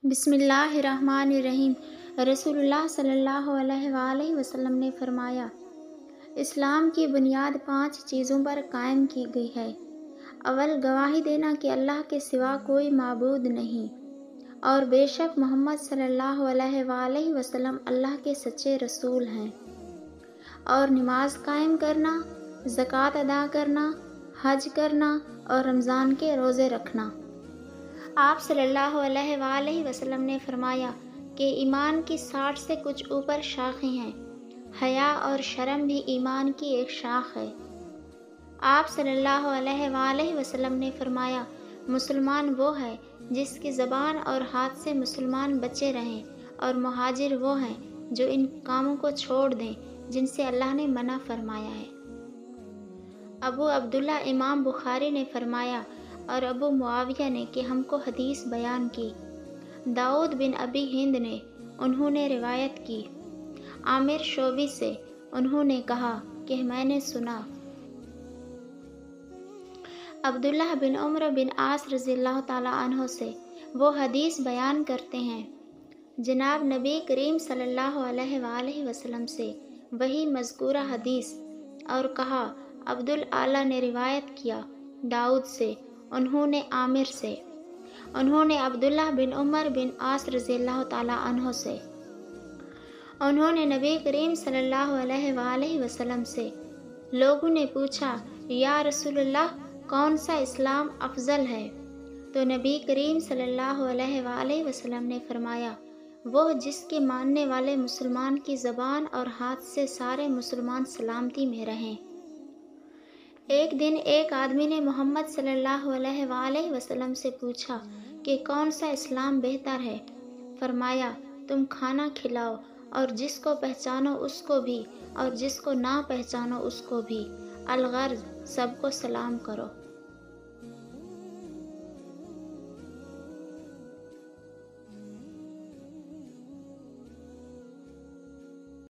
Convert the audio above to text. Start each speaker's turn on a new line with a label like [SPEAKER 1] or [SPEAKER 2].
[SPEAKER 1] بسم اللہ الرحمن الرحیم۔ رسول اللہ صلی اللہ علیہ وآلہ وسلم نے فرمایا، اسلام کی بنیاد 5 چیزوں پر قائم کی گئی ہے۔ اول، گواہی دینا کہ اللہ کے سوا کوئی معبود نہیں اور بے شک محمد صلی اللہ علیہ وآلہ وسلم اللہ کے سچے رسول ہیں، اور نماز قائم کرنا، زکوٰۃ ادا کرنا، حج کرنا اور رمضان کے روزے رکھنا۔ آپ صلی اللہ علیہ وآلہ وسلم نے فرمایا کہ ایمان کی 60 سے کچھ اوپر شاخیں ہیں، حیا اور شرم بھی ایمان کی ایک شاخ ہے۔ آپ صلی اللہ علیہ وآلہ وسلم نے فرمایا، مسلمان وہ ہے جس کی زبان اور ہاتھ سے مسلمان بچے رہیں، اور مہاجر وہ ہیں جو ان کاموں کو چھوڑ دیں جن سے اللہ نے منع فرمایا ہے۔ ابو عبداللہ امام بخاری نے فرمایا اور ابو معاویہ نے کہ ہم کو حدیث بیان کی۔ داؤد بن ابی ہند نے انہوں نے روایت کی، عامر شعبی سے انہوں نے کہا کہ میں نے سنا۔ عبداللہ بن عمرو بن عاص رضی اللہ تعالیٰ عنہ سے وہ حدیث بیان کرتے ہیں، جناب نبی کریم صلی اللہ علیہ وآلہ وسلم سے وہی مذکورہ حدیث، اور کہا عبدالعالی نے روایت کیا داؤد سے، انہوں نے عامر سے، انہوں نے عبداللہ بن عمر بن عاص رضی اللہ تعالیٰ عنہ سے، انہوں نے نبی کریم صلی اللہ علیہ وآلہ وسلم سے۔ لوگوں نے پوچھا، یا رسول اللہ، کون سا اسلام افضل ہے؟ تو نبی کریم صلی اللہ علیہ وآلہ وسلم نے فرمایا، وہ جس کے ماننے والے مسلمان کی زبان اور ہاتھ سے سارے مسلمان سلامتی میں رہیں۔ ایک دن ایک آدمی نے محمد صلی اللہ علیہ وآلہ وسلم سے پوچھا کہ کون سا اسلام بہتر ہے؟ فرمایا، تم کھانا کھلاؤ اور جس کو پہچانو اس کو بھی اور جس کو نہ پہچانو اس کو بھی، الغرض سب کو سلام کرو۔